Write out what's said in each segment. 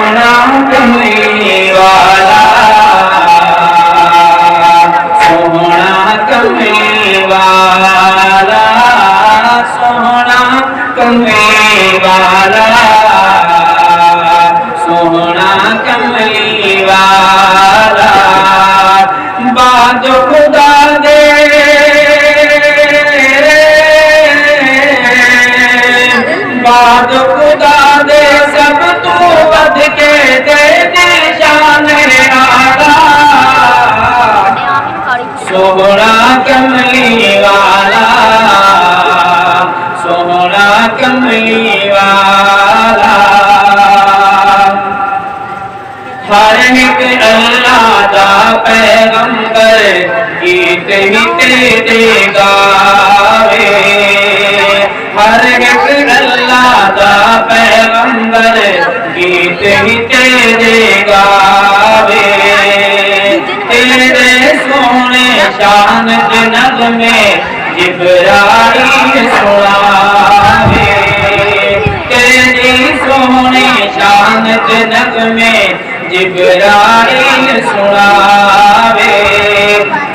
सोहना कमली वाला, सोहना कमली वाला, सोहना कमली वाला, सोहना कमली वाला। बाद खुदा दे, बाद खुदा दे सब तू बद के दे निशान आला, सोहना कमली वाला, सोहना कमली वाला। हर एक अल्लाह दा पैगंबर गीत ही तेरे गावे, हर एक अल्लाह दा पैगंबर गीत ही तेरे गावे। तेरे सोने शान के नग़मे जिब्राईल सुनावे, तेरी सोने शान के नग़मे जिब्राईल सुनावे।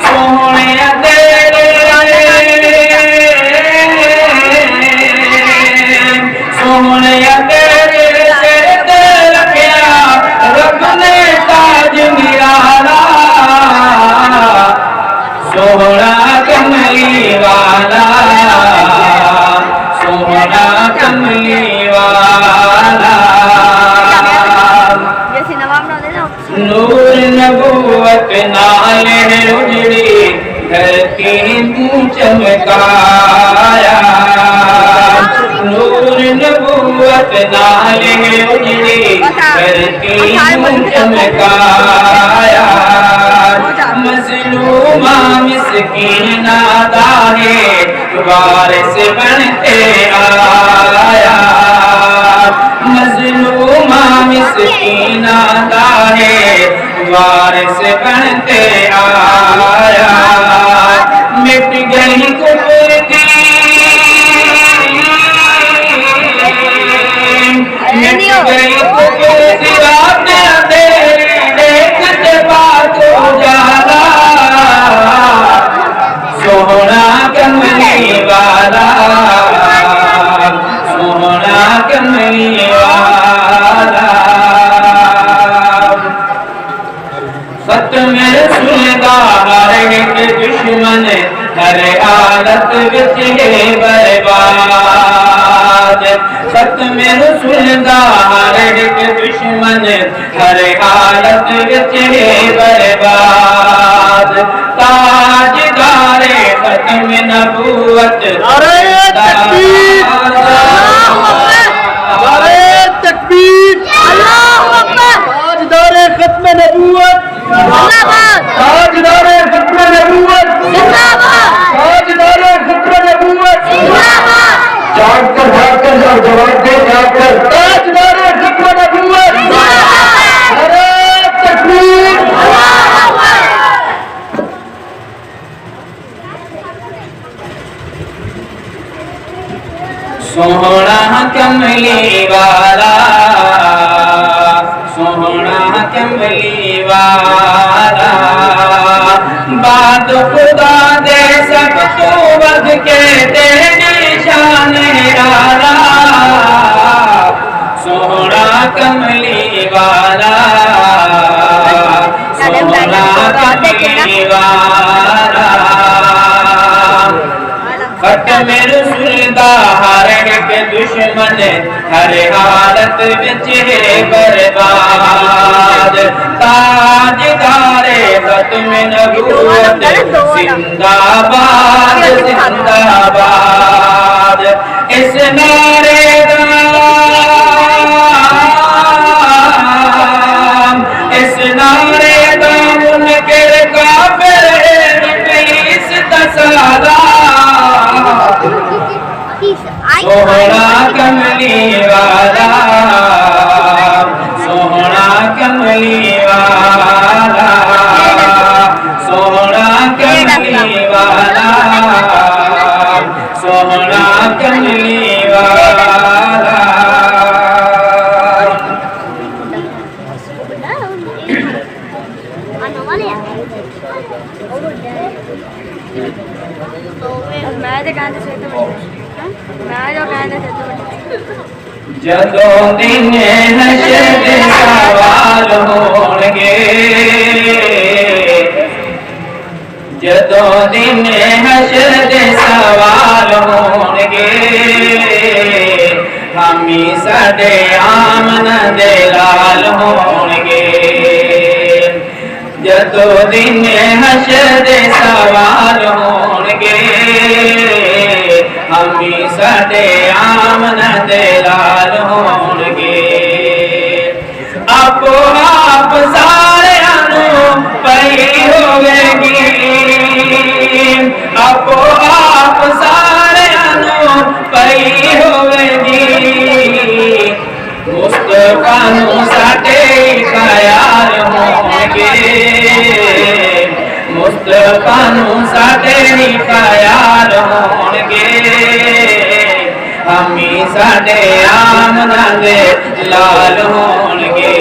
सोने तेरे, सोने तेरे सिर ते रखिया रब ने ताज निराला, सोहना कमली वाला, सोहना कमली वाला। नूर नबूवत नाल उजड़ी धरती तू चमकाया, नूर नबूवत नाल उजड़ी धरती तू चमकाया। मज़लूमा मिस्कीना दाहे वारिस बनते आया, मज़लूमा मिस्कीना दाहे वारिस बनते आया। मिट गई कुफर की, मिट गई कुफर की बातें तेरी देखते बात उजाला, सोहना कमली वाला, सोहना कमली वाला। ख़त्म रसूल दा हर एक दुश्मन हर हालत विच है बर्बाद, ख़त्म रसूल दा हर एक दुश्मन हर हालत विच है बर्बाद। ताजदारे ख़त्म नबूवत, नारे तकबीर, नारे तकबीर, अल्लाहू अकबर। ताजदारे ख़त्म नबूवत जिंदाबाद, ताजदारे ख़त्म नबूवत जिंदाबाद, ताजदारे ख़त्म नबूवत जिंदाबाद। जाग कर भाग कर जाओ, जवाब दे जाग कर, ताजदारे ख़त्म नबूवत जिंदाबाद, नारे तकबीर, अल्लाहू अकबर। सोहना कमली वाला, सोहना कमली वाला। बाद खुदा दे सब तू बद के दे निशान आला, सोहना कमली वाला, सोहना कमली वाला। ख़त्म रसूल दा हर एक दुश्मन हर हालत विच है बर्बाद। ताजदारे ख़त्म नबूवत जिंदाबाद, जिंदाबाद। इस नारे दा, इस नारे दा मुनकिर काफिर इब्लीस तसाला, सोहना कमली वाला, सोहना कमली वाला, सोहना कमली वाला, सोहना कमली वाला। मैं तो कहते से तो मैं जो कहते से तो जदों दिन हशर दे सवाल होणगे जदों दिन हशर दे सवाल होणगे हामी साडे आमन दे लाल होणगे जदों दिन हशर दे सवाल होणगे हामी साडे आमन दे लाल होणगे आपो आप सारियां नूं पई होवेगी आपो आप सारियां नूं पई होवेगी मुस्तफा नूं साडे ख्याल होणगे मुस्तफा नूं साडे ख्याल होणगे हामी साडे आमना दे लाल होणगे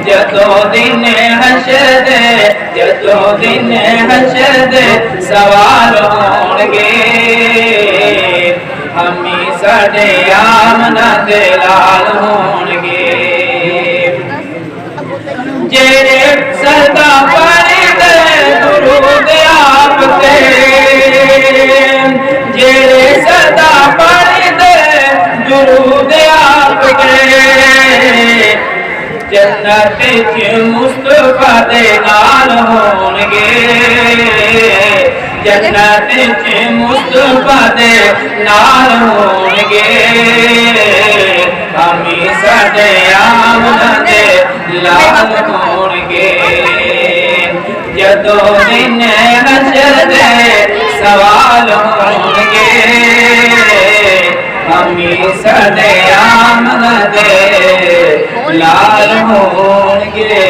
जदों दिन हशर दे सवाल होणगे हामी साडे आमना दे लाल होणगे जेड़े सदा पढ़दे दुरूद आप ते जेड़े सदा पढ़दे दुरूद आप ते जन्नत च मुस्तफा दे नाल होणगे जन्नत च मुस्तफा दे नाल होणगे हामी साडे आमना दे लाल होणगे जदों दिन हशर दे सवाल होणगे हामी साडे आमना दे लाल होणगे।